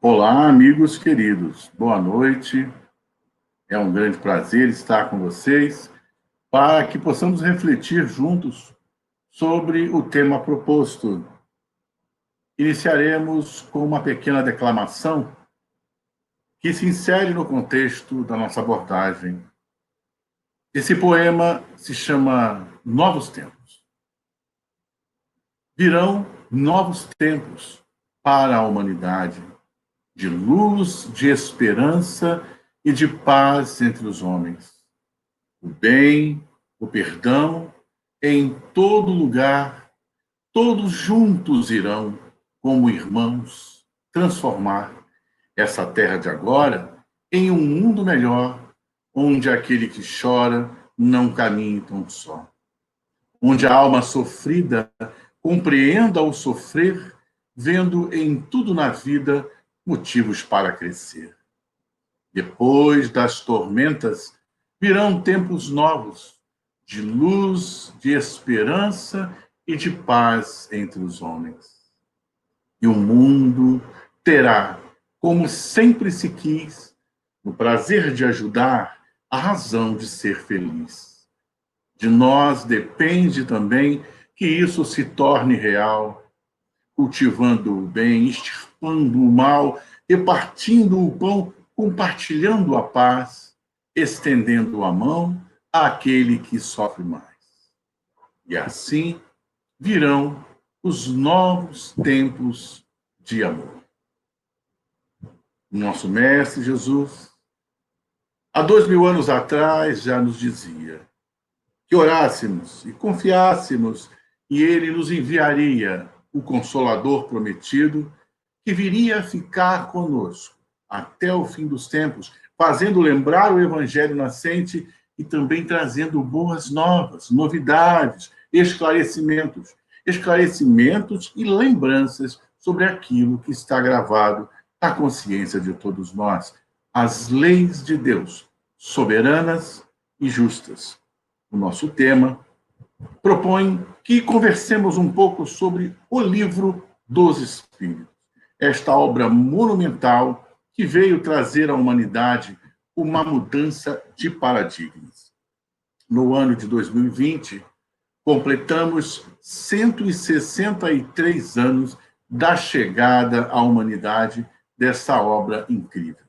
Olá, amigos queridos. Boa noite. É um grande prazer estar com vocês para que possamos refletir juntos sobre o tema proposto. Iniciaremos com uma pequena declamação que se insere no contexto da nossa abordagem. Esse poema se chama Novos Tempos. Virão novos tempos para a humanidade, de luz, de esperança e de paz entre os homens. O bem, o perdão, em todo lugar, todos juntos irão, como irmãos, transformar essa terra de agora em um mundo melhor, onde aquele que chora não caminhe tão só. Onde a alma sofrida compreenda o sofrer, vendo em tudo na vida motivos para crescer. Depois das tormentas, virão tempos novos, de luz, de esperança e de paz entre os homens. E o mundo terá, como sempre se quis, o prazer de ajudar, a razão de ser feliz. De nós depende também que isso se torne real, cultivando o bem, extirpando o mal, repartindo o pão, compartilhando a paz, estendendo a mão àquele que sofre mais. E assim virão os novos tempos de amor. Nosso Mestre Jesus, há 2000 anos atrás, já nos dizia que orássemos e confiássemos e Ele nos enviaria o Consolador prometido, que viria a ficar conosco até o fim dos tempos, fazendo lembrar o Evangelho nascente e também trazendo boas novas, novidades, esclarecimentos e lembranças sobre aquilo que está gravado na consciência de todos nós, as leis de Deus, soberanas e justas. O nosso tema propõe que conversemos um pouco sobre o Livro dos Espíritos, esta obra monumental que veio trazer à humanidade uma mudança de paradigmas. No ano de 2020, completamos 163 anos da chegada à humanidade dessa obra incrível.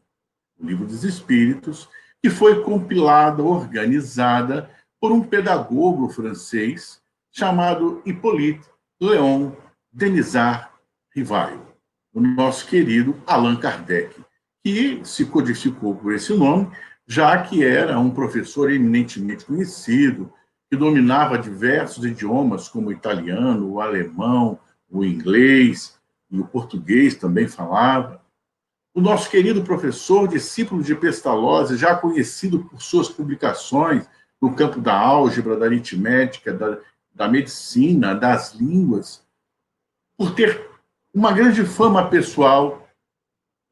O Livro dos Espíritos, que foi compilada, organizada por um pedagogo francês chamado Hippolyte Léon Denisard Rivail, o nosso querido Allan Kardec, que se codificou por esse nome, já que era um professor eminentemente conhecido, que dominava diversos idiomas, como o italiano, o alemão, o inglês, e o português também falava. O nosso querido professor, discípulo de Pestalozzi, já conhecido por suas publicações no campo da álgebra, da aritmética, da medicina, das línguas, por ter uma grande fama pessoal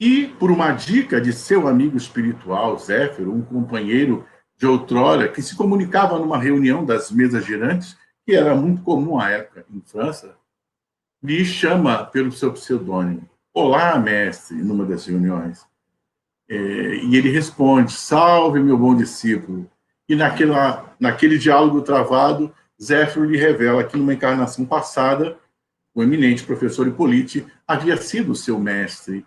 e por uma dica de seu amigo espiritual, Zéfiro, um companheiro de outrora, que se comunicava numa reunião das mesas girantes, que era muito comum à época em França, lhe chama pelo seu pseudônimo. Olá, mestre, numa das reuniões. E ele responde, salve, meu bom discípulo. E naquele diálogo travado, Zéfiro lhe revela que numa encarnação passada, o eminente professor Hippolyte havia sido seu mestre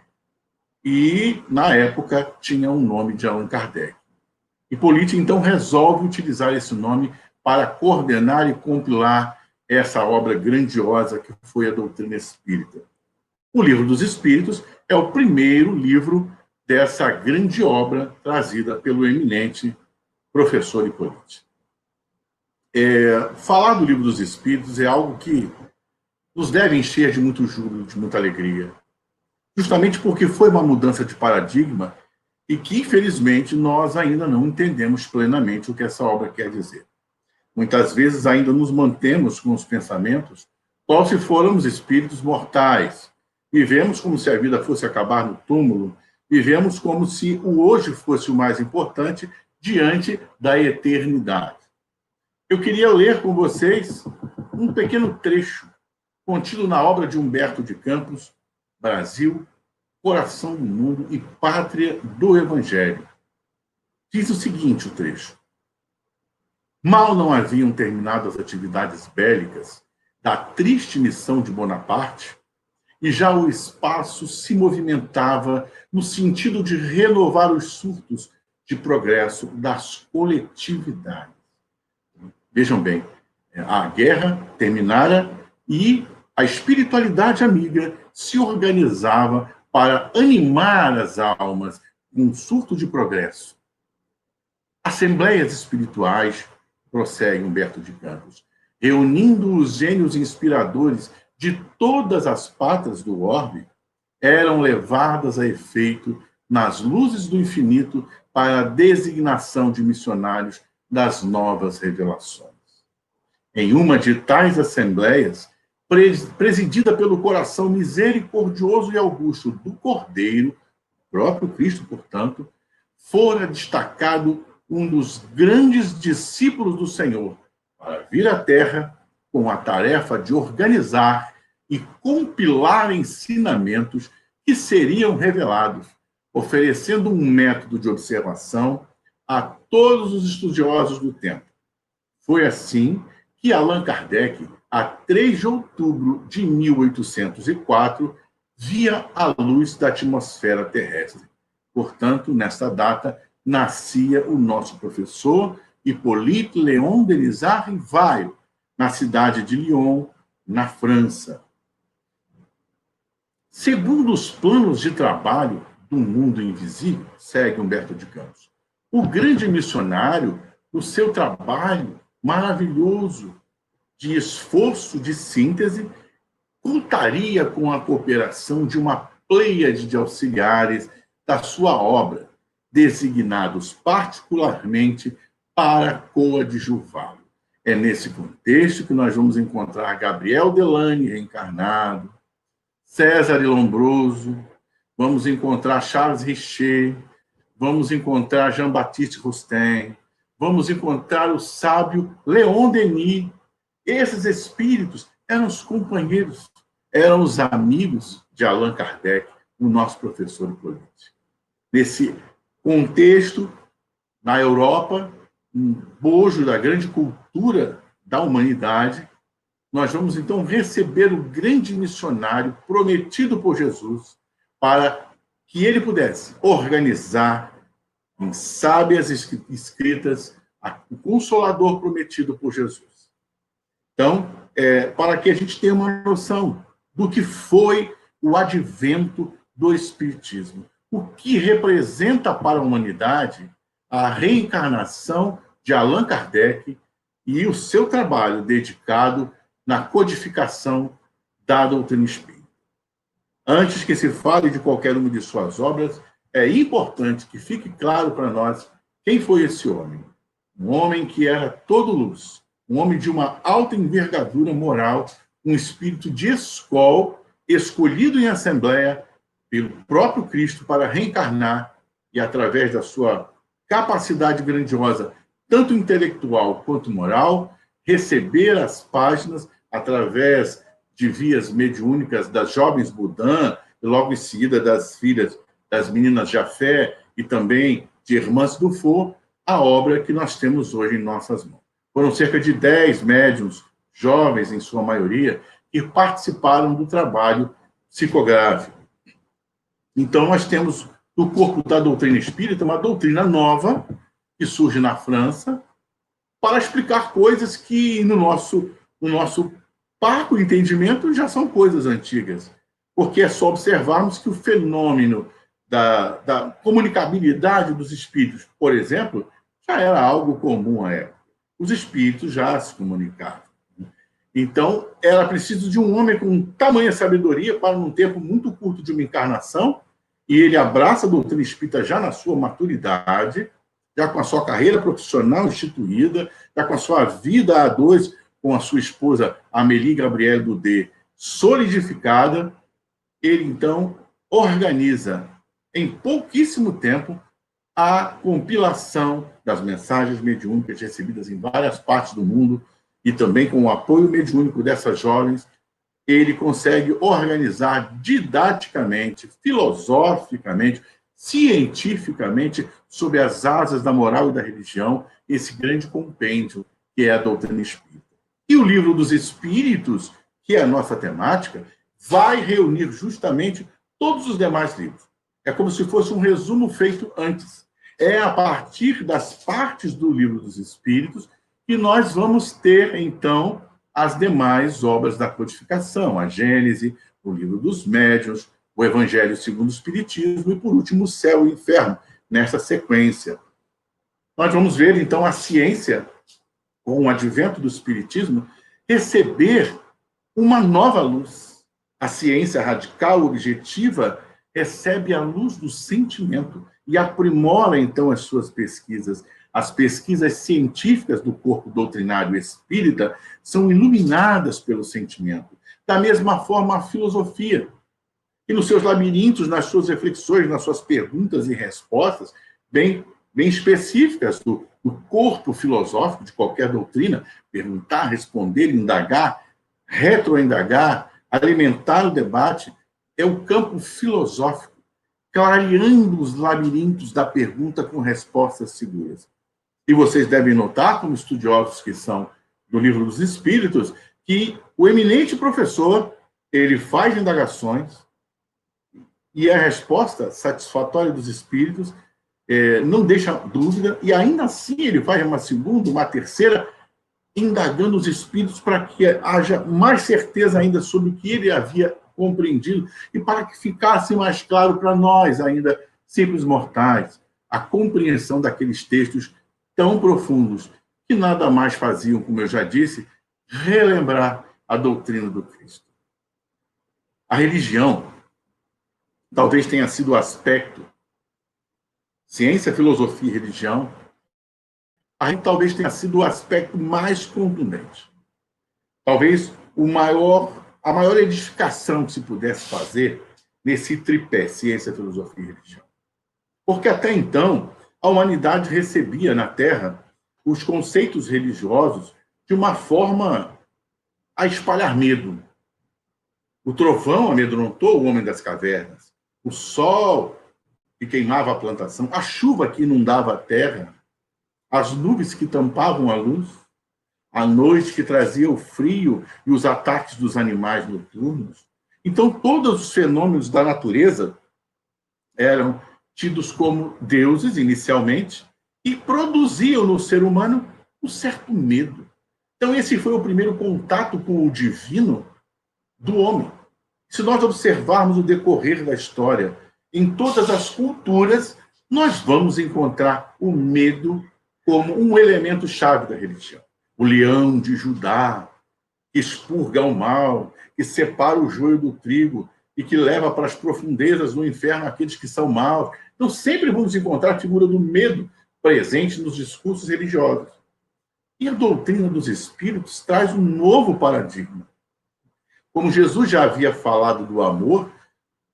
e, na época, tinha um nome de Allan Kardec. Hippolyte, então, resolve utilizar esse nome para coordenar e compilar essa obra grandiosa que foi a doutrina espírita. O Livro dos Espíritos é o primeiro livro dessa grande obra trazida pelo eminente professor Hippolyte. Falar do Livro dos Espíritos é algo que nos deve encher de muito júbilo, de muita alegria, justamente porque foi uma mudança de paradigma e que, infelizmente, nós ainda não entendemos plenamente o que essa obra quer dizer. Muitas vezes ainda nos mantemos com os pensamentos como se fôramos espíritos mortais. Vivemos como se a vida fosse acabar no túmulo, vivemos como se o hoje fosse o mais importante diante da eternidade. Eu queria ler com vocês um pequeno trecho contido na obra de Humberto de Campos, Brasil, Coração do Mundo e Pátria do Evangelho. Diz o seguinte, o trecho: mal não haviam terminado as atividades bélicas da triste missão de Bonaparte, e já o espaço se movimentava no sentido de renovar os surtos de progresso das coletividades. Vejam bem, a guerra terminara e a espiritualidade amiga se organizava para animar as almas com um surto de progresso. Assembleias espirituais, prossegue Humberto de Campos, reunindo os gênios inspiradores de todas as pátrias do orbe, eram levadas a efeito nas luzes do infinito para a designação de missionários das novas revelações. Em uma de tais assembleias, presidida pelo coração misericordioso e augusto do Cordeiro, próprio Cristo, portanto, fora destacado um dos grandes discípulos do Senhor para vir à Terra com a tarefa de organizar e compilar ensinamentos que seriam revelados, oferecendo um método de observação a todos os estudiosos do tempo. Foi assim que Allan Kardec, a 3 de outubro de 1804, via a luz da atmosfera terrestre. Portanto, nesta data, nascia o nosso professor Hippolyte Léon Denis Rivail, na cidade de Lyon, na França. Segundo os planos de trabalho do mundo invisível, segue Humberto de Campos, o grande missionário, o seu trabalho maravilhoso de esforço de síntese, contaria com a cooperação de uma pleiade de auxiliares da sua obra, designados particularmente para coadjuvá-lo. É nesse contexto que nós vamos encontrar Gabriel Delany, reencarnado, César Lombroso, vamos encontrar Charles Richer, vamos encontrar Jean-Baptiste Roustin, vamos encontrar o sábio Leon Denis. Esses espíritos eram os companheiros, eram os amigos de Allan Kardec, o nosso professor Hippolyte. Nesse contexto, na Europa, um bojo da grande cultura da humanidade, nós vamos, então, receber o grande missionário prometido por Jesus para que ele pudesse organizar em sábias escritas o Consolador prometido por Jesus. Então, para que a gente tenha uma noção do que foi o advento do Espiritismo, o que representa para a humanidade a reencarnação de Allan Kardec e o seu trabalho dedicado na codificação da doutrina espírita. Antes que se fale de qualquer uma de suas obras, é importante que fique claro para nós quem foi esse homem. Um homem que era todo luz, um homem de uma alta envergadura moral, um espírito de escola, escolhido em assembleia pelo próprio Cristo para reencarnar e, através da sua capacidade grandiosa, tanto intelectual quanto moral, receber as páginas através de vias mediúnicas das jovens Boudin, e logo em seguida das filhas das meninas Jafé e também de Irmãs Dufour, a obra que nós temos hoje em nossas mãos. Foram cerca de 10 médiuns, jovens em sua maioria, que participaram do trabalho psicográfico. Então, nós temos no corpo da doutrina espírita uma doutrina nova, que surge na França, para explicar coisas que, no nosso parco entendimento, já são coisas antigas. Porque é só observarmos que o fenômeno da comunicabilidade dos espíritos, por exemplo, já era algo comum à época. Os espíritos já se comunicavam. Então, era preciso de um homem com tamanha sabedoria para, num tempo muito curto de uma encarnação, e ele abraça a doutrina espírita já na sua maturidade, já com a sua carreira profissional instituída, já com a sua vida a dois, com a sua esposa Amélie Gabrielle Daudet solidificada, ele, então, organiza, em pouquíssimo tempo, a compilação das mensagens mediúnicas recebidas em várias partes do mundo e também com o apoio mediúnico dessas jovens, ele consegue organizar didaticamente, filosoficamente, cientificamente, sob as asas da moral e da religião, esse grande compêndio que é a doutrina espírita. E o Livro dos Espíritos, que é a nossa temática, vai reunir justamente todos os demais livros. É como se fosse um resumo feito antes. É a partir das partes do Livro dos Espíritos que nós vamos ter, então, as demais obras da codificação, a Gênese, o Livro dos Médiuns, o Evangelho segundo o Espiritismo e, por último, o Céu e o Inferno, nessa sequência. Nós vamos ver, então, a ciência, com o advento do Espiritismo, receber uma nova luz. A ciência radical, objetiva, recebe a luz do sentimento e aprimora, então, as suas pesquisas. As pesquisas científicas do corpo doutrinário espírita são iluminadas pelo sentimento. Da mesma forma, a filosofia. E nos seus labirintos, nas suas reflexões, nas suas perguntas e respostas, bem específicas do corpo filosófico de qualquer doutrina, perguntar, responder, indagar, retroindagar, alimentar o debate, é o campo filosófico, clareando os labirintos da pergunta com respostas seguras. E vocês devem notar, como estudiosos que são do Livro dos Espíritos, que o eminente professor, ele faz indagações e a resposta satisfatória dos espíritos não deixa dúvida, e ainda assim ele faz uma segunda, uma terceira, indagando os espíritos para que haja mais certeza ainda sobre o que ele havia compreendido e para que ficasse mais claro para nós, ainda simples mortais, a compreensão daqueles textos tão profundos que nada mais faziam, como eu já disse, relembrar a doutrina do Cristo. A religião talvez tenha sido o aspecto, ciência, filosofia e religião, talvez tenha sido o aspecto mais contundente. Talvez a maior edificação que se pudesse fazer nesse tripé, ciência, filosofia e religião. Porque até então, a humanidade recebia na Terra os conceitos religiosos de uma forma a espalhar medo. O trovão amedrontou o homem das cavernas. O sol que queimava a plantação, a chuva que inundava a terra, as nuvens que tampavam a luz, a noite que trazia o frio e os ataques dos animais noturnos. Então, todos os fenômenos da natureza eram tidos como deuses, inicialmente, e produziam no ser humano um certo medo. Então, esse foi o primeiro contato com o divino do homem. Se nós observarmos o decorrer da história, em todas as culturas, nós vamos encontrar o medo como um elemento chave da religião. O leão de Judá, que expurga o mal, que separa o joio do trigo e que leva para as profundezas do inferno aqueles que são maus. Então, sempre vamos encontrar a figura do medo presente nos discursos religiosos. E a doutrina dos espíritos traz um novo paradigma. Como Jesus já havia falado do amor,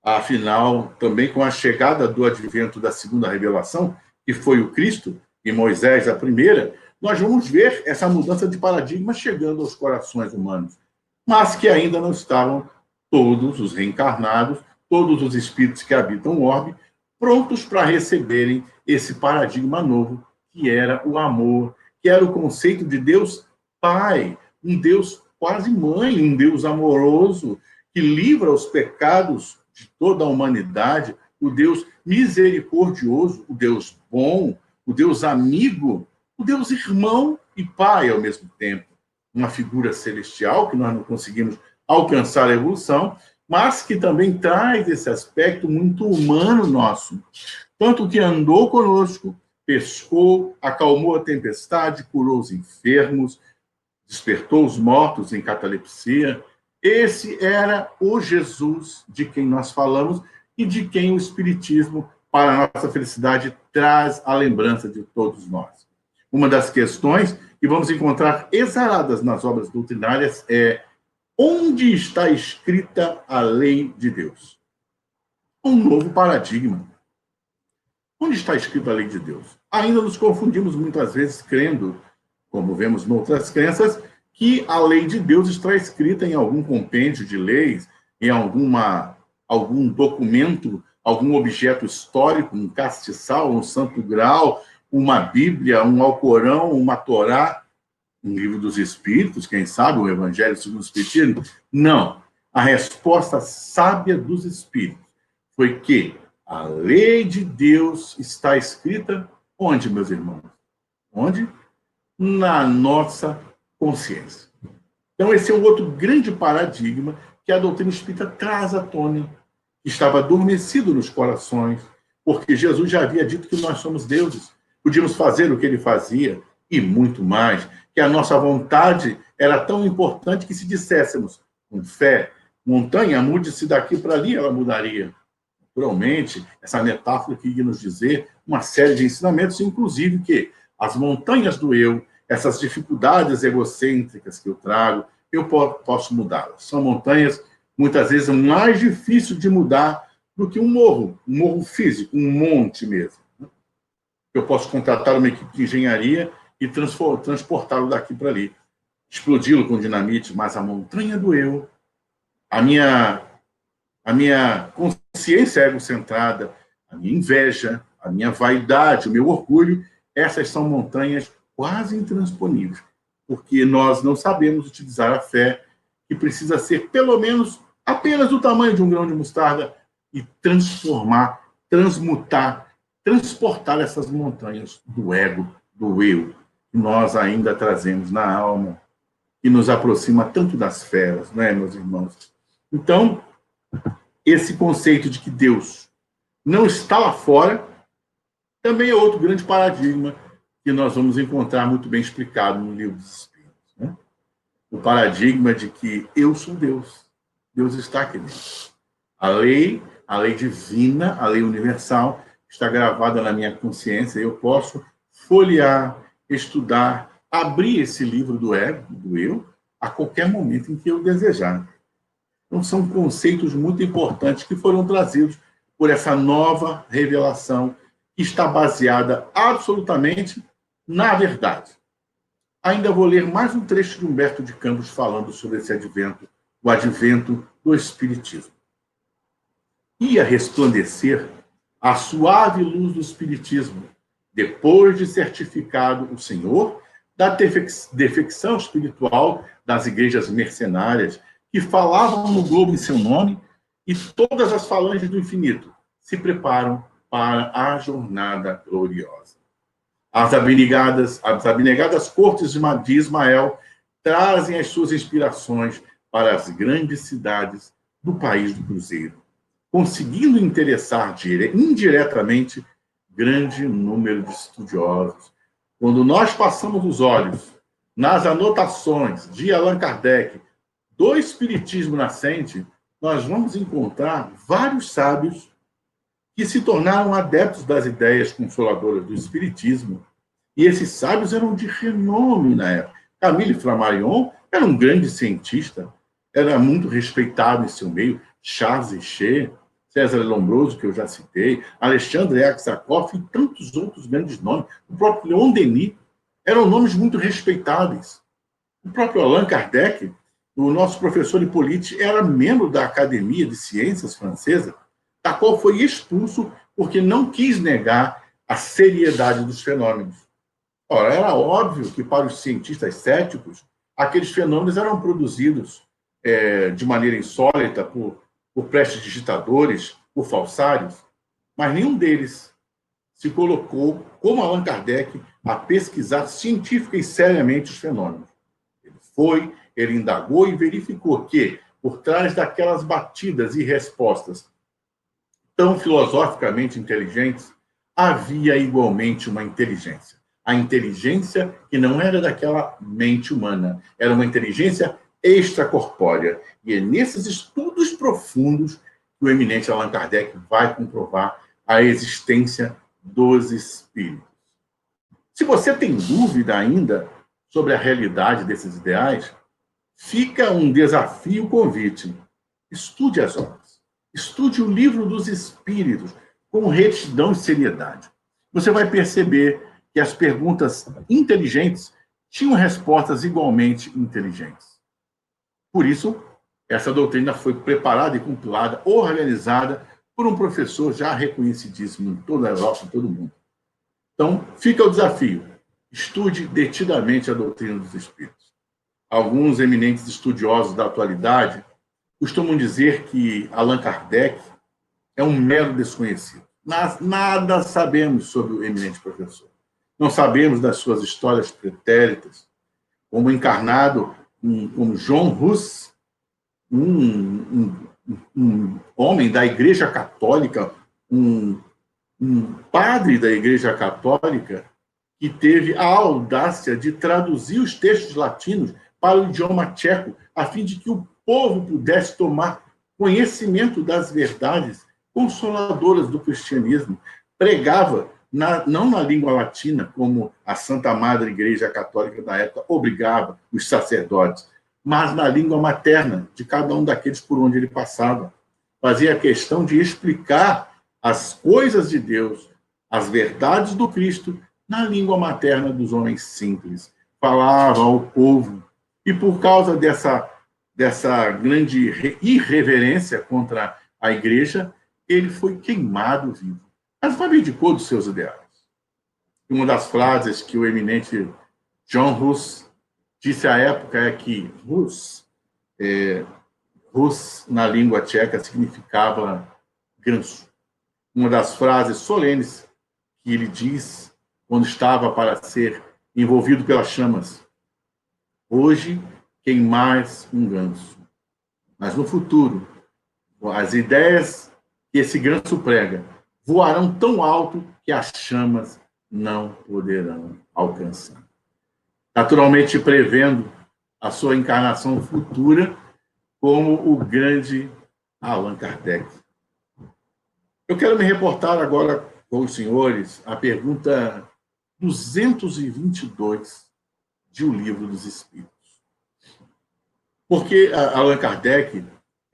afinal, também com a chegada do advento da segunda revelação, que foi o Cristo, e Moisés a primeira, nós vamos ver essa mudança de paradigma chegando aos corações humanos, mas que ainda não estavam todos os reencarnados, todos os espíritos que habitam o orbe, prontos para receberem esse paradigma novo, que era o amor, que era o conceito de Deus Pai, um Deus quase mãe, um Deus amoroso, que livra os pecados de toda a humanidade, o Deus misericordioso, o Deus bom, o Deus amigo, o Deus irmão e pai ao mesmo tempo. Uma figura celestial que nós não conseguimos alcançar a evolução, mas que também traz esse aspecto muito humano nosso. Tanto que andou conosco, pescou, acalmou a tempestade, curou os enfermos, despertou os mortos em catalepsia. Esse era o Jesus de quem nós falamos e de quem o Espiritismo, para a nossa felicidade, traz a lembrança de todos nós. Uma das questões que vamos encontrar exaladas nas obras doutrinárias é: onde está escrita a lei de Deus? Um novo paradigma. Onde está escrita a lei de Deus? Ainda nos confundimos muitas vezes crendo, como vemos em outras crenças, que a lei de Deus está escrita em algum compêndio de leis, em algum documento, algum objeto histórico, um castiçal, um santo grau, uma Bíblia, um Alcorão, uma Torá, um livro dos Espíritos, quem sabe, o Evangelho segundo o Espiritismo? Não. A resposta sábia dos Espíritos foi que a lei de Deus está escrita onde, meus irmãos? Onde? Na nossa consciência. Então, esse é um outro grande paradigma que a doutrina espírita traz à tona. Estava adormecido nos corações, porque Jesus já havia dito que nós somos deuses, podíamos fazer o que ele fazia e muito mais, que a nossa vontade era tão importante que se disséssemos com fé, montanha, mude-se daqui para ali, ela mudaria. Naturalmente, essa metáfora queria nos dizer uma série de ensinamentos, inclusive que as montanhas do eu, essas dificuldades egocêntricas que eu trago, eu posso mudá-las. São montanhas, muitas vezes, mais difíceis de mudar do que um morro físico, um monte mesmo. Eu posso contratar uma equipe de engenharia e transportá-lo daqui para ali, explodi-lo com dinamite, mas a montanha do eu, a minha consciência egocentrada, a minha inveja, a minha vaidade, o meu orgulho, essas são montanhas quase intransponíveis, porque nós não sabemos utilizar a fé, que precisa ser pelo menos apenas do tamanho de um grão de mostarda e transformar, transmutar, transportar essas montanhas do ego, do eu, que nós ainda trazemos na alma, que nos aproxima tanto das feras, não é, meus irmãos? Então, esse conceito de que Deus não está lá fora também é outro grande paradigma que nós vamos encontrar muito bem explicado no Livro dos Espíritos. Né? O paradigma de que eu sou Deus. Deus está aqui dentro. A lei divina, a lei universal, está gravada na minha consciência. Eu posso folhear, estudar, abrir esse livro do ego, do eu, a qualquer momento em que eu desejar. Então, são conceitos muito importantes que foram trazidos por essa nova revelação que está baseada absolutamente na verdade. Ainda vou ler mais um trecho de Humberto de Campos falando sobre esse advento, o advento do Espiritismo. Ia resplandecer a suave luz do Espiritismo, depois de certificado o Senhor da defecção espiritual das igrejas mercenárias que falavam no globo em seu nome, e todas as falanges do infinito se preparam para a jornada gloriosa. As abnegadas cortes de Ismael trazem as suas inspirações para as grandes cidades do país do Cruzeiro, conseguindo interessar indiretamente grande número de estudiosos. Quando nós passamos os olhos nas anotações de Allan Kardec do Espiritismo nascente, nós vamos encontrar vários sábios que se tornaram adeptos das ideias consoladoras do Espiritismo. E esses sábios eram de renome na época. Camille Flammarion era um grande cientista, era muito respeitado em seu meio. Charles Richer, César Lombroso, que eu já citei, Alexandre Aksakov e tantos outros grandes nomes. O próprio Leon Denis eram nomes muito respeitáveis. O próprio Allan Kardec, o nosso professor Hippolyte, era membro da Academia de Ciências Francesa, da qual foi expulso porque não quis negar a seriedade dos fenômenos. Ora, era óbvio que para os cientistas céticos, aqueles fenômenos eram produzidos de maneira insólita por prestidigitadores, por falsários, mas nenhum deles se colocou, como Allan Kardec, a pesquisar científica e seriamente os fenômenos. Ele indagou e verificou que, por trás daquelas batidas e respostas tão filosoficamente inteligentes, havia igualmente uma inteligência. A inteligência que não era daquela mente humana, era uma inteligência extracorpórea. E é nesses estudos profundos que o eminente Allan Kardec vai comprovar a existência dos espíritos. Se você tem dúvida ainda sobre a realidade desses ideais, fica um desafio convite. Estude as obras. Estude o Livro dos Espíritos. com retidão e seriedade. Você vai perceber que as perguntas inteligentes tinham respostas igualmente inteligentes. Por isso, essa doutrina foi preparada e compilada, organizada por um professor já reconhecidíssimo em toda a Europa, em todo o mundo. Então, fica o desafio. Estude detidamente a doutrina dos Espíritos. Alguns eminentes estudiosos da atualidade costumam dizer que Allan Kardec é um mero desconhecido. Nada sabemos sobre o eminente professor. Não sabemos das suas histórias pretéritas, como encarnado como John Hus, um homem da Igreja Católica, um padre da Igreja Católica, que teve a audácia de traduzir os textos latinos para o idioma tcheco, a fim de que o povo pudesse tomar conhecimento das verdades consoladoras do cristianismo. Pregava não na língua latina, como a Santa Madre Igreja Católica da época obrigava os sacerdotes, mas na língua materna de cada um daqueles por onde ele passava. Fazia questão de explicar as coisas de Deus, as verdades do Cristo, na língua materna dos homens simples. Falava ao povo. E por causa dessa grande irreverência contra a igreja, ele foi queimado vivo. Mas não abdicou dos seus ideais. E uma das frases que o eminente John Hus disse à época é que Hus, na língua tcheca, significava ganso. Uma das frases solenes que ele diz quando estava para ser envolvido pelas chamas: hoje, queimais um ganso. Mas no futuro, as ideias que esse ganso prega voarão tão alto que as chamas não poderão alcançar. Naturalmente prevendo a sua encarnação futura como o grande Allan Kardec. Eu quero me reportar agora com os senhores a pergunta 222 de O Livro dos Espíritos. Porque Allan Kardec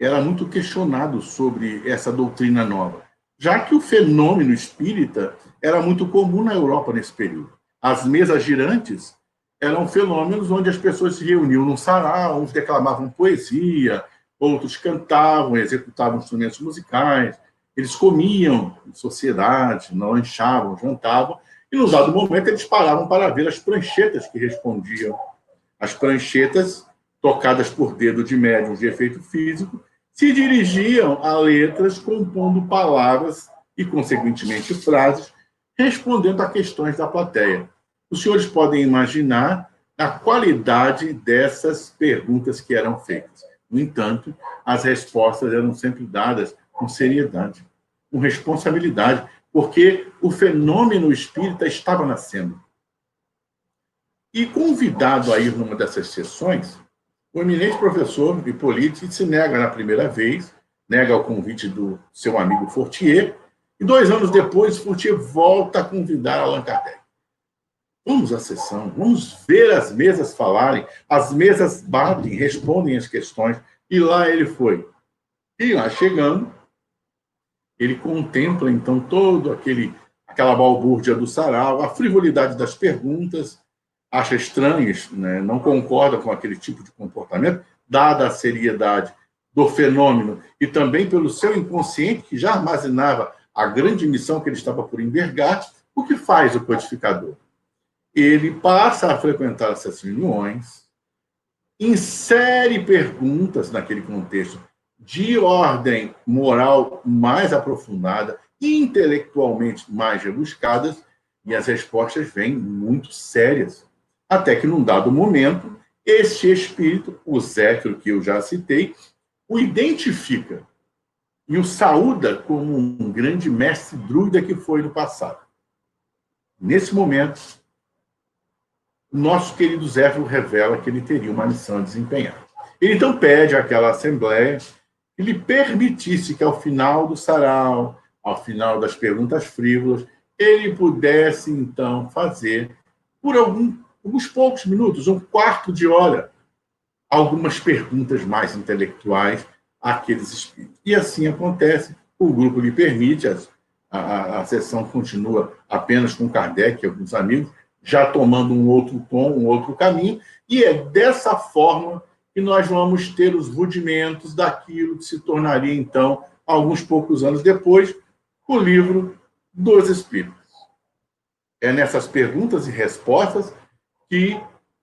era muito questionado sobre essa doutrina nova, já que o fenômeno espírita era muito comum na Europa nesse período. As mesas girantes eram fenômenos onde as pessoas se reuniam num sarau, uns declamavam poesia, outros cantavam, executavam instrumentos musicais, eles comiam em sociedade, não lanchavam, jantavam, e, num dado momento, eles paravam para ver as pranchetas que respondiam. As pranchetas, tocadas por dedo de médiuns de efeito físico, se dirigiam a letras compondo palavras e, consequentemente, frases, respondendo a questões da plateia. Os senhores podem imaginar a qualidade dessas perguntas que eram feitas. No entanto, as respostas eram sempre dadas com seriedade, com responsabilidade, porque o fenômeno espírita estava nascendo. E convidado a ir numa dessas sessões, o eminente professor Hippolyte se nega na primeira vez, nega o convite do seu amigo Fortier, e 2 anos depois, Fortier volta a convidar Allan Kardec. Vamos à sessão, vamos ver as mesas falarem, as mesas batem, respondem as questões, e lá ele foi. E lá chegando, ele contempla, então, todo aquela balbúrdia do sarau, a frivolidade das perguntas, acha estranhos, né? Não concorda com aquele tipo de comportamento, dada a seriedade do fenômeno e também pelo seu inconsciente, que já armazenava a grande missão que ele estava por envergar. O que faz o codificador? Ele passa a frequentar essas reuniões, insere perguntas naquele contexto de ordem moral mais aprofundada, intelectualmente mais rebuscadas, e as respostas vêm muito sérias. Até que, num dado momento, este espírito, o Zéfiro, que eu já citei, o identifica e o saúda como um grande mestre druida que foi no passado. Nesse momento, o nosso querido Zéfiro revela que ele teria uma missão a desempenhar. Ele, então, pede àquela assembleia que lhe permitisse que, ao final do sarau, ao final das perguntas frívolas, ele pudesse, então, fazer, por alguns poucos minutos, 1/4 de hora, algumas perguntas mais intelectuais àqueles espíritos. E assim acontece, o grupo lhe permite, a sessão continua apenas com Kardec e alguns amigos, já tomando um outro tom, um outro caminho, e é dessa forma que nós vamos ter os rudimentos daquilo que se tornaria, então, alguns poucos anos depois, o Livro dos Espíritos. É nessas perguntas e respostas que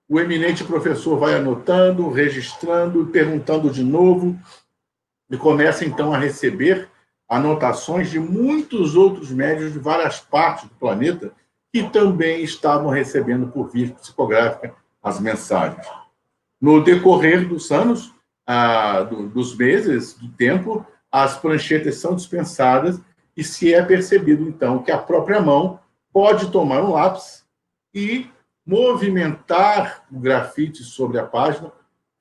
o eminente professor vai anotando, registrando, perguntando de novo, e começa, então, a receber anotações de muitos outros médiuns de várias partes do planeta que também estavam recebendo por via psicográfica as mensagens. No decorrer dos anos, dos meses, do tempo, as pranchetas são dispensadas e se é percebido, então, que a própria mão pode tomar um lápis e movimentar o grafite sobre a página,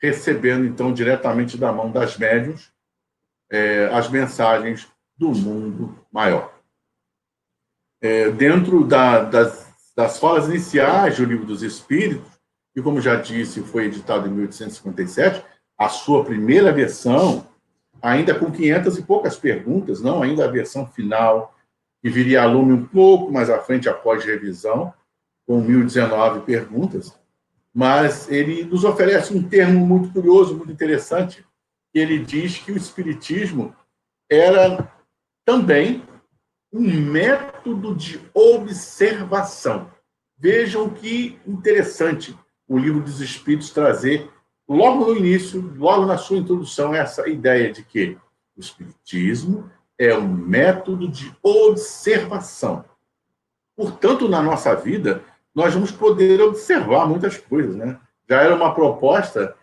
recebendo, então, diretamente da mão das médiuns, as mensagens do mundo maior. Dentro das falas iniciais do Livro dos Espíritos, que, como já disse, foi editado em 1857, a sua primeira versão, ainda com 500 e poucas perguntas, não ainda a versão final, que viria a lume um pouco mais à frente, após revisão, com 1019 perguntas, mas ele nos oferece um termo muito curioso, muito interessante. Ele diz que o Espiritismo era também um método de observação. Vejam que interessante o Livro dos Espíritos trazer, logo no início, logo na sua introdução, essa ideia de que o Espiritismo é um método de observação. Portanto, na nossa vida, nós vamos poder observar muitas coisas, né? Já era uma proposta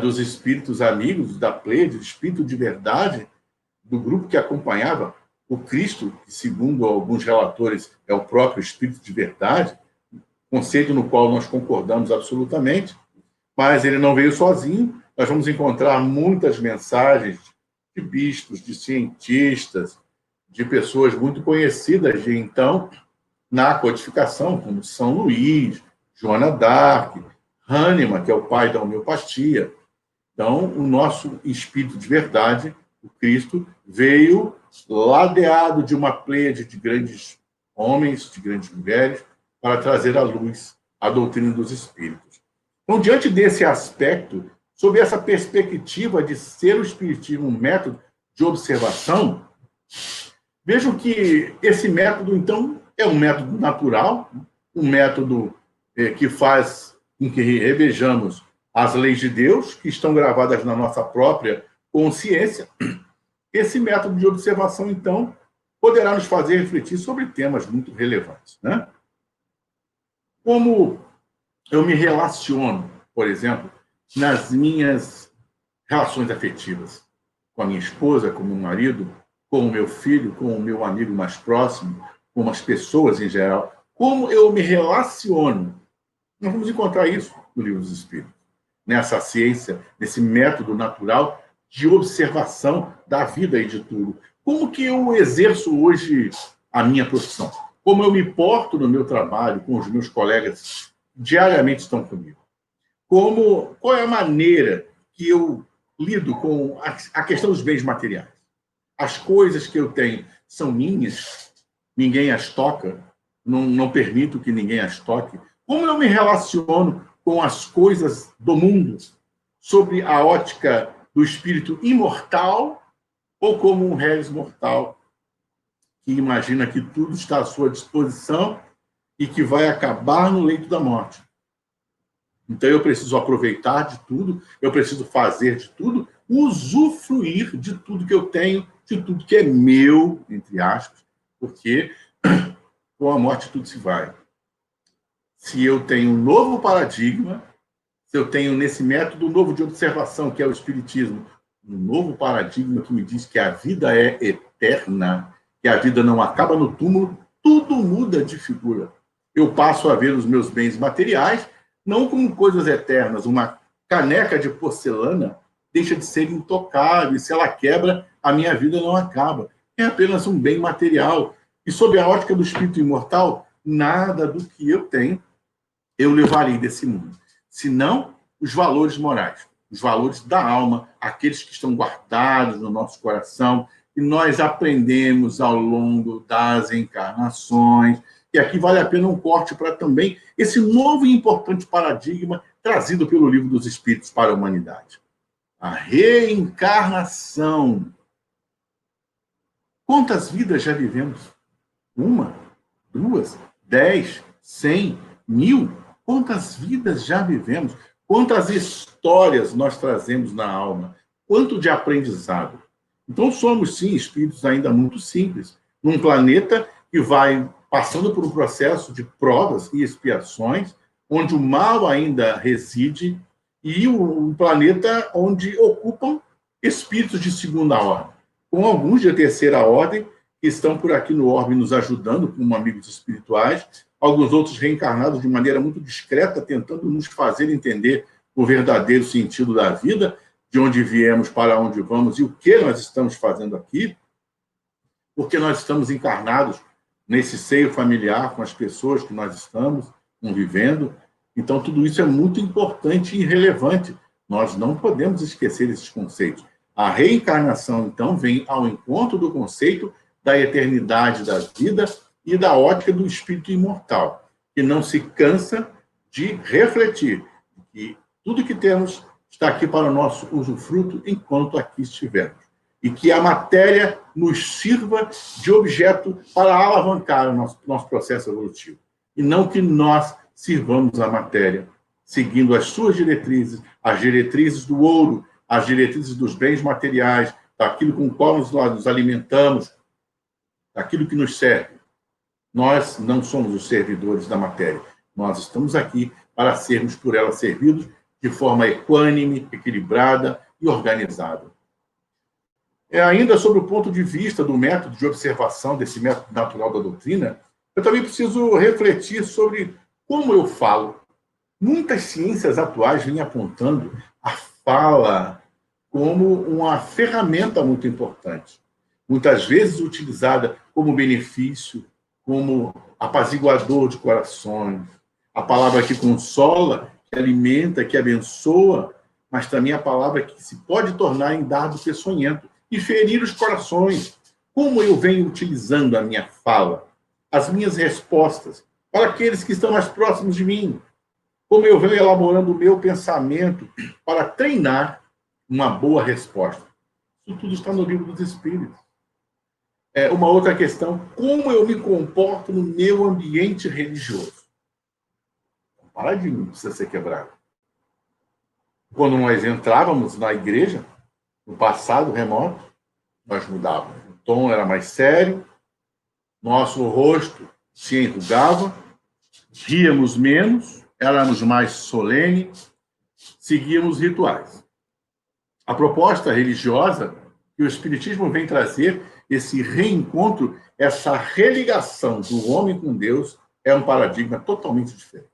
dos espíritos amigos, da Pleiade, do Espírito de Verdade, do grupo que acompanhava o Cristo, que, segundo alguns relatores, é o próprio Espírito de Verdade, conceito no qual nós concordamos absolutamente, mas ele não veio sozinho. Nós vamos encontrar muitas mensagens de bispos, de cientistas, de pessoas muito conhecidas de então, na codificação, como São Luís, Joana d'Arc, Hahnemann, que é o pai da homeopatia. Então, o nosso Espírito de Verdade, o Cristo, veio ladeado de uma pleiade de grandes homens, de grandes mulheres, para trazer à luz a doutrina dos Espíritos. Então, diante desse aspecto, sob essa perspectiva de ser o Espiritismo um método de observação, vejam que esse método, então, é um método natural, um método que faz com que revejamos as leis de Deus, que estão gravadas na nossa própria consciência. Esse método de observação, então, poderá nos fazer refletir sobre temas muito relevantes, né? Como eu me relaciono, por exemplo, nas minhas relações afetivas, com a minha esposa, com o meu marido, com o meu filho, com o meu amigo mais próximo, com as pessoas em geral. Como eu me relaciono? Nós vamos encontrar isso no Livro dos Espíritos, nessa ciência, nesse método natural de observação da vida e de tudo. Como que eu exerço hoje a minha profissão? Como eu me porto no meu trabalho, com os meus colegas que diariamente estão comigo? Qual é a maneira que eu lido com a questão dos bens materiais? As coisas que eu tenho são minhas, ninguém as toca, não permito que ninguém as toque. Como eu me relaciono com as coisas do mundo, sob a ótica do espírito imortal ou como um réis mortal que imagina que tudo está à sua disposição e que vai acabar no leito da morte? Então, eu preciso aproveitar de tudo, eu preciso fazer de tudo, usufruir de tudo que eu tenho, de tudo que é meu, entre aspas, porque com a morte tudo se vai. Se eu tenho um novo paradigma, se eu tenho nesse método novo de observação, que é o Espiritismo, um novo paradigma que me diz que a vida é eterna, que a vida não acaba no túmulo, tudo muda de figura. Eu passo a ver os meus bens materiais não como coisas eternas. Uma caneca de porcelana deixa de ser intocável, e se ela quebra, a minha vida não acaba. É apenas um bem material. E sob a ótica do espírito imortal, nada do que eu tenho eu levarei desse mundo, senão os valores morais, os valores da alma, aqueles que estão guardados no nosso coração, que nós aprendemos ao longo das encarnações. E aqui vale a pena um corte para também esse novo e importante paradigma trazido pelo Livro dos Espíritos para a humanidade. A reencarnação. Quantas vidas já vivemos? 1, 2, 10, 100, 1000? Quantas vidas já vivemos? Quantas histórias nós trazemos na alma? Quanto de aprendizado? Então, somos, sim, espíritos ainda muito simples, num planeta que vai passando por um processo de provas e expiações, onde o mal ainda reside, e um planeta onde ocupam espíritos de segunda ordem, com alguns de terceira ordem, que estão por aqui no orbe nos ajudando, como amigos espirituais, alguns outros reencarnados de maneira muito discreta, tentando nos fazer entender o verdadeiro sentido da vida, de onde viemos, para onde vamos e o que nós estamos fazendo aqui, porque nós estamos encarnados nesse seio familiar com as pessoas que nós estamos convivendo. Então, tudo isso é muito importante e relevante. Nós não podemos esquecer esses conceitos. A reencarnação, então, vem ao encontro do conceito da eternidade da vida e da ótica do espírito imortal, que não se cansa de refletir que tudo que temos está aqui para o nosso usufruto enquanto aqui estivermos. E que a matéria nos sirva de objeto para alavancar o nosso processo evolutivo. E não que nós sirvamos a matéria, seguindo as suas diretrizes, as diretrizes do ouro, as diretrizes dos bens materiais, daquilo com o qual nós nos alimentamos, daquilo que nos serve. Nós não somos os servidores da matéria. Nós estamos aqui para sermos por ela servidos de forma equânime, equilibrada e organizada. Ainda sobre o ponto de vista do método de observação, desse método natural da doutrina, eu também preciso refletir sobre como eu falo. Muitas ciências atuais vêm apontando a fala como uma ferramenta muito importante, muitas vezes utilizada como benefício, como apaziguador de corações, a palavra que consola, que alimenta, que abençoa, mas também a palavra que se pode tornar em dardo peçonhento e ferir os corações. Como eu venho utilizando a minha fala, as minhas respostas, para aqueles que estão mais próximos de mim, como eu venho elaborando o meu pensamento para treinar uma boa resposta. Isso tudo está no Livro dos Espíritos. Uma outra questão, como eu me comporto no meu ambiente religioso? O paradigma precisa ser quebrado. Quando nós entrávamos na igreja, no passado remoto, nós mudávamos. O tom era mais sério, nosso rosto se enrugava, ríamos menos, éramos mais solenes, seguíamos rituais. A proposta religiosa que o Espiritismo vem trazer, esse reencontro, essa religação do homem com Deus, é um paradigma totalmente diferente.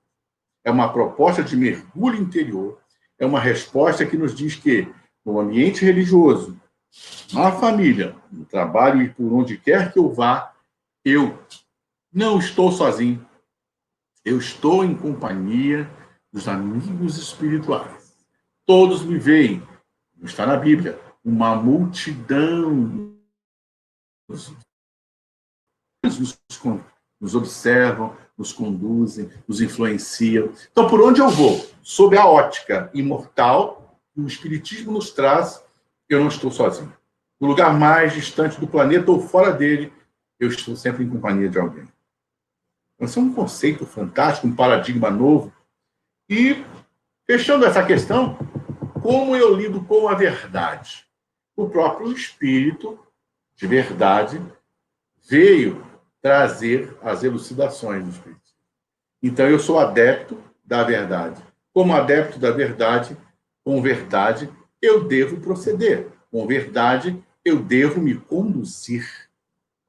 É uma proposta de mergulho interior, é uma resposta que nos diz que, no ambiente religioso, na família, no trabalho e por onde quer que eu vá, eu não estou sozinho. Eu estou em companhia dos amigos espirituais. Todos me veem. Está na Bíblia. Uma multidão nos observam, nos conduzem, nos influenciam. Então, por onde eu vou? Sob a ótica imortal que o Espiritismo nos traz, eu não estou sozinho. No lugar mais distante do planeta ou fora dele, eu estou sempre em companhia de alguém. Então, esse é um conceito fantástico, um paradigma novo. E, fechando essa questão, como eu lido com a verdade? O próprio Espírito de verdade veio trazer as elucidações do Espírito. Então, eu sou adepto da verdade. Como adepto da verdade, com verdade, eu devo proceder. Com verdade, eu devo me conduzir.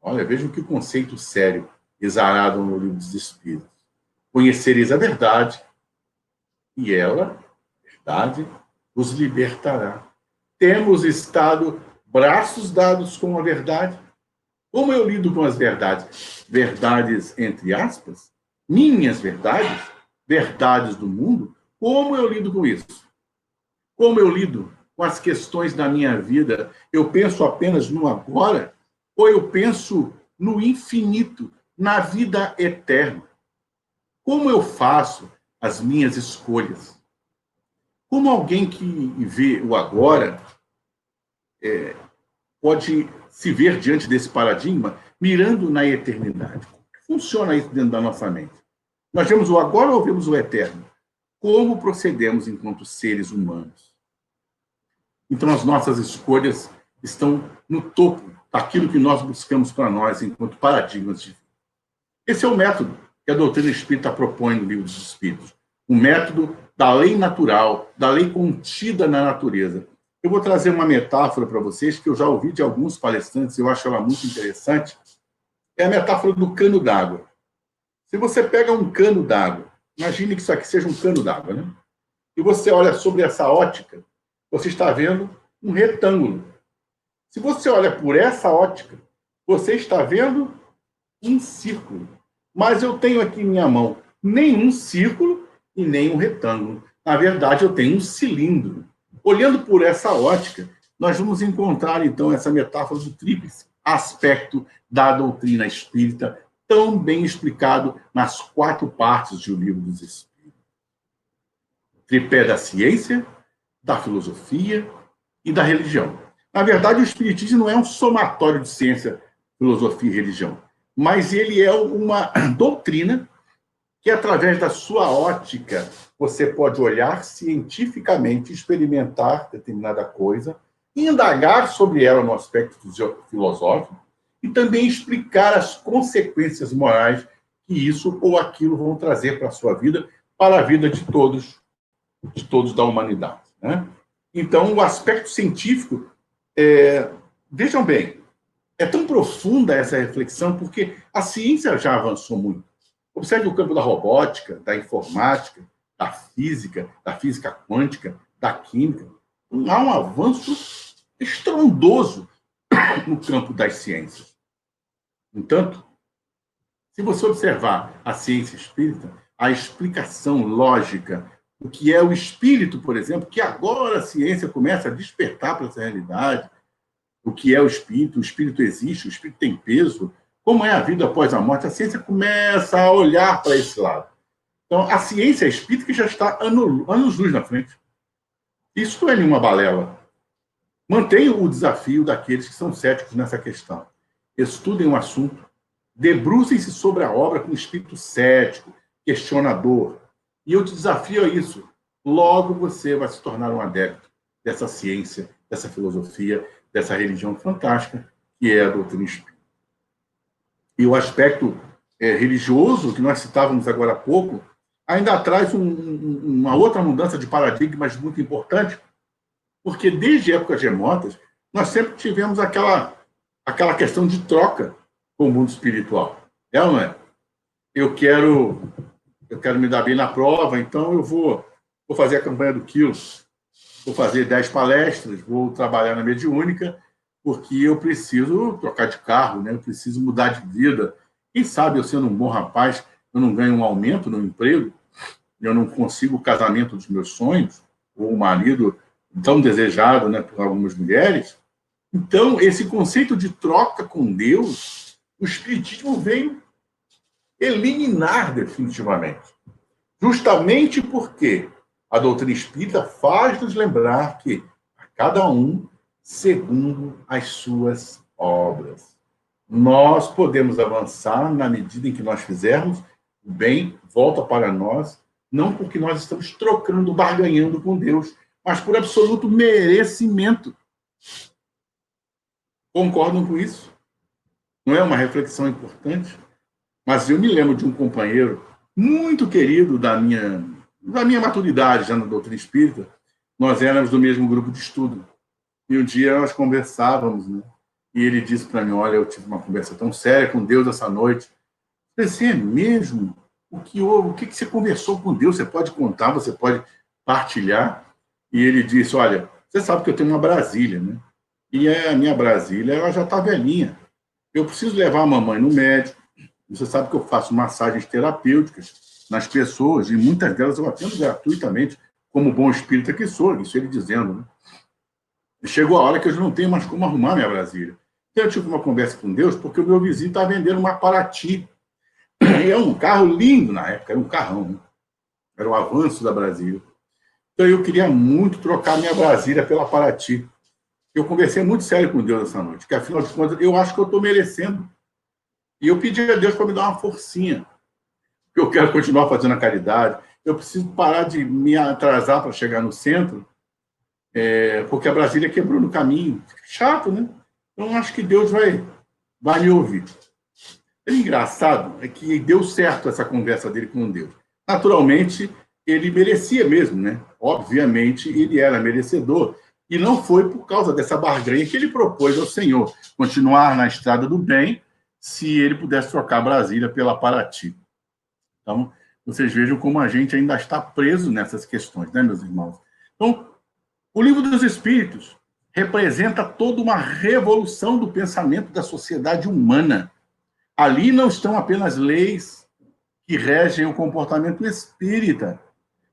Olha, vejam que conceito sério, exarado no Livro dos Espíritos. Conhecereis a verdade, e ela, verdade, vos libertará. Temos estado braços dados com a verdade. Como eu lido com as verdades? Verdades, entre aspas, minhas verdades, verdades do mundo. Como eu lido com isso? Como eu lido com as questões da minha vida, eu penso apenas no agora, ou eu penso no infinito, na vida eterna? Como eu faço as minhas escolhas? Como alguém que vê o agora pode se ver diante desse paradigma mirando na eternidade? Como funciona isso dentro da nossa mente? Nós vemos o agora ou vemos o eterno? Como procedemos enquanto seres humanos? Então, as nossas escolhas estão no topo daquilo que nós buscamos para nós enquanto paradigmas de vida. Esse é o método que a doutrina espírita propõe no Livro dos Espíritos. O método da lei natural, da lei contida na natureza. Eu vou trazer uma metáfora para vocês que eu já ouvi de alguns palestrantes, eu acho ela muito interessante. É a metáfora do cano d'água. Se você pega um cano d'água, imagine que isso aqui seja um cano d'água, né? E você olha sobre essa ótica, você está vendo um retângulo. Se você olha por essa ótica, você está vendo um círculo. Mas eu tenho aqui em minha mão nem um círculo e nem um retângulo. Na verdade, eu tenho um cilindro. Olhando por essa ótica, nós vamos encontrar, então, essa metáfora do tríplice aspecto da doutrina espírita, tão bem explicado nas 4 partes do Livro dos Espíritos. Tripé da ciência, da filosofia e da religião. Na verdade, o espiritismo não é um somatório de ciência, filosofia e religião, mas ele é uma doutrina que, através da sua ótica, você pode olhar cientificamente, experimentar determinada coisa, indagar sobre ela no aspecto filosófico e também explicar as consequências morais que isso ou aquilo vão trazer para a sua vida, para a vida de todos da humanidade, né? Então, o aspecto científico, vejam bem, é tão profunda essa reflexão porque a ciência já avançou muito. Observe o campo da robótica, da informática, da física quântica, da química. Há um avanço estrondoso no campo das ciências. No entanto, se você observar a ciência espírita, a explicação lógica, o que é o espírito, por exemplo, que agora a ciência começa a despertar para essa realidade, o que é o espírito existe, o espírito tem peso, como é a vida após a morte, a ciência começa a olhar para esse lado. Então, a ciência espírita que já está anos-luz na frente. Isso não é nenhuma balela. Mantenha o desafio daqueles que são céticos nessa questão. Estudem o assunto, debrucem-se sobre a obra com espírito cético, questionador. E eu te desafio a isso. Logo você vai se tornar um adepto dessa ciência, dessa filosofia, dessa religião fantástica, que é a doutrina espírita. E o aspecto religioso, que nós citávamos agora há pouco, ainda traz uma outra mudança de paradigmas muito importante, porque desde épocas remotas, nós sempre tivemos aquela questão de troca com o mundo espiritual. É ou não é? Eu quero me dar bem na prova, então eu vou fazer a campanha do quilo, vou fazer 10 palestras, vou trabalhar na mediúnica, porque eu preciso trocar de carro, né? Eu preciso mudar de vida. Quem sabe eu sendo um bom rapaz, eu não ganho um aumento no emprego, eu não consigo o casamento dos meus sonhos, ou o marido tão desejado, né, por algumas mulheres. Então, esse conceito de troca com Deus, o Espiritismo veio eliminar definitivamente. Justamente porque a doutrina espírita faz nos lembrar que a cada um segundo as suas obras. Nós podemos avançar na medida em que nós fizermos o bem, volta para nós, não porque nós estamos trocando, barganhando com Deus, mas por absoluto merecimento. Concordam com isso? Não é uma reflexão importante? Mas eu me lembro de um companheiro muito querido da minha maturidade já na doutrina espírita. Nós éramos do mesmo grupo de estudo. E um dia nós conversávamos, né? E ele disse para mim, olha, eu tive uma conversa tão séria com Deus essa noite. Eu pensei, é mesmo? O que houve? O que você conversou com Deus? Você pode contar, você pode partilhar? E ele disse, olha, você sabe que eu tenho uma Brasília, né? E a minha Brasília, ela já está velhinha. Eu preciso levar a mamãe no médico. Você sabe que eu faço massagens terapêuticas nas pessoas, e muitas delas eu atendo gratuitamente, como bom espírita que sou, isso ele dizendo, né? Chegou a hora que eu já não tenho mais como arrumar minha Brasília. Então, eu tive uma conversa com Deus, porque o meu vizinho está vendendo uma Paraty. E é um carro lindo na época, era um carrão, né? Era o avanço da Brasília. Então, eu queria muito trocar minha Brasília pela Paraty. Eu conversei muito sério com Deus essa noite, que afinal de contas, eu acho que eu estou merecendo. E eu pedi a Deus para me dar uma forcinha, porque eu quero continuar fazendo a caridade. Eu preciso parar de me atrasar para chegar no centro, porque a Brasília quebrou no caminho. Chato, né? Então, acho que Deus vai me ouvir. O engraçado é que deu certo essa conversa dele com Deus. Naturalmente, ele merecia mesmo, né? Obviamente, ele era merecedor. E não foi por causa dessa barganha que ele propôs ao Senhor continuar na estrada do bem se ele pudesse trocar Brasília pela Paraty. Então, vocês vejam como a gente ainda está preso nessas questões, né, meus irmãos? Então, o Livro dos Espíritos representa toda uma revolução do pensamento da sociedade humana. Ali não estão apenas leis que regem o comportamento espírita,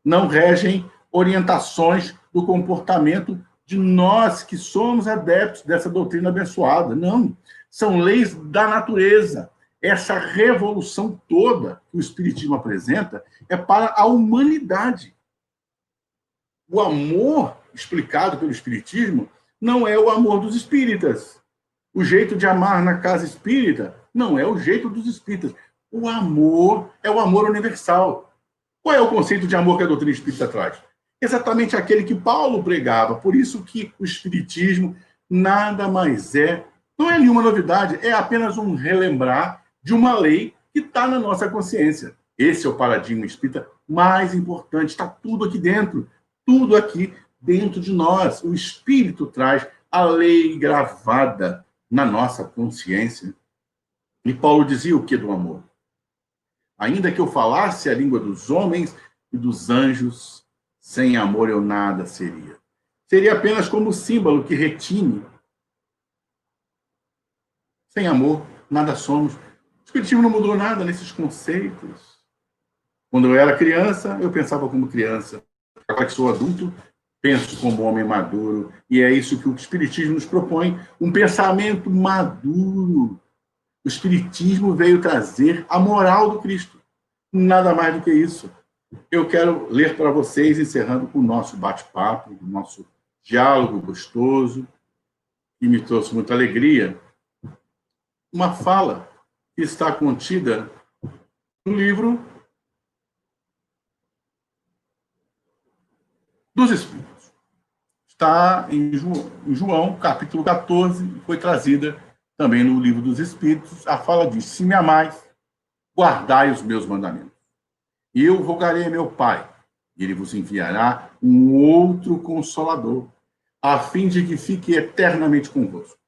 não regem orientações do comportamento de nós que somos adeptos dessa doutrina abençoada. Não, são leis da natureza. Essa revolução toda que o Espiritismo apresenta é para a humanidade. O amor explicado pelo Espiritismo não é o amor dos espíritas. O jeito de amar na casa espírita não é o jeito dos espíritas. O amor é o amor universal. Qual é o conceito de amor que a doutrina espírita traz? Exatamente aquele que Paulo pregava. Por isso que o Espiritismo nada mais é, não é nenhuma novidade, é apenas um relembrar de uma lei que está na nossa consciência. Esse é o paradigma espírita mais importante, está tudo aqui dentro, tudo aqui dentro de nós. O Espírito traz a lei gravada na nossa consciência. E Paulo dizia o que do amor? Ainda que eu falasse a língua dos homens e dos anjos, sem amor eu nada seria. Seria apenas como símbolo que retine. Sem amor, nada somos. O Espiritismo não mudou nada nesses conceitos. Quando eu era criança, eu pensava como criança. Agora que sou adulto, penso como homem maduro. E é isso que o Espiritismo nos propõe, um pensamento maduro. O Espiritismo veio trazer a moral do Cristo. Nada mais do que isso. Eu quero ler para vocês, encerrando o nosso bate-papo, o nosso diálogo gostoso, que me trouxe muita alegria, uma fala que está contida no livro dos Espíritos. Está em João, capítulo 14, foi trazida também no livro dos Espíritos. A fala diz: se me amais, guardai os meus mandamentos. E eu rogarei a meu Pai, e ele vos enviará um outro Consolador, a fim de que fique eternamente convosco.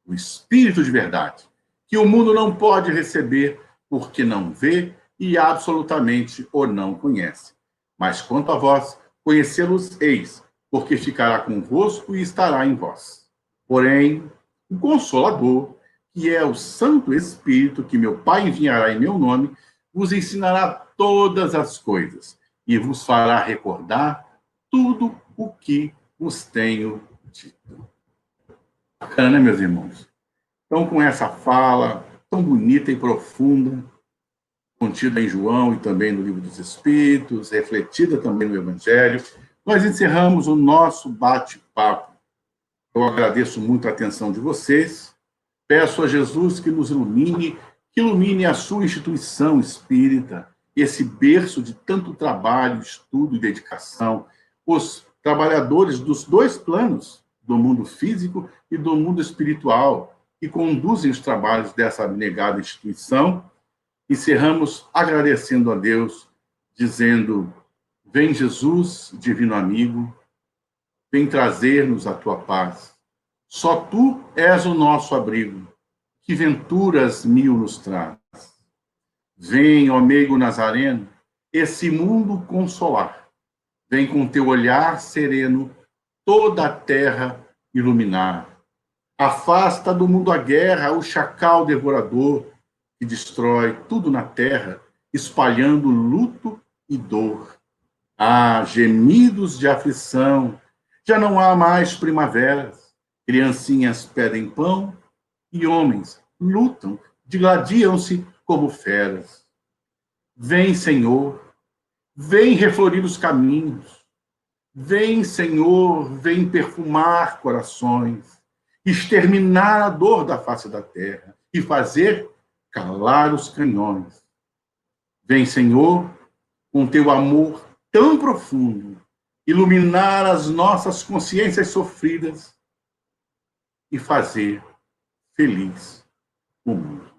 O Espírito de verdade, que o mundo não pode receber, porque não vê e absolutamente o não conhece. Mas quanto a vós, conhecê-los eis, porque ficará convosco e estará em vós. Porém, o Consolador, que é o Santo Espírito, que meu Pai enviará em meu nome, vos ensinará todas as coisas e vos fará recordar tudo o que vos tenho dito. Bacana, né, meus irmãos? Então, com essa fala tão bonita e profunda, contida em João e também no Livro dos Espíritos, refletida também no Evangelho, nós encerramos o nosso bate-papo. Eu agradeço muito a atenção de vocês, peço a Jesus que nos ilumine, que ilumine a sua instituição espírita, esse berço de tanto trabalho, estudo e dedicação, os trabalhadores dos dois planos, do mundo físico e do mundo espiritual, que conduzem os trabalhos dessa abnegada instituição. Encerramos agradecendo a Deus, dizendo: vem Jesus, divino amigo, vem trazer-nos a tua paz. Só tu és o nosso abrigo, que venturas mil nos traz. Vem, ó meigo Nazareno, esse mundo consolar. Vem com teu olhar sereno toda a terra iluminar. Afasta do mundo a guerra, o chacal devorador, que destrói tudo na terra, espalhando luto e dor. Ah, gemidos de aflição, Já não há mais primaveras. Criancinhas pedem pão e homens lutam, digladiam-se como feras. Vem, Senhor, vem reflorir os caminhos. Vem, Senhor, vem perfumar corações, exterminar a dor da face da terra e fazer calar os canhões. Vem, Senhor, com teu amor tão profundo, iluminar as nossas consciências sofridas e fazer feliz o mundo.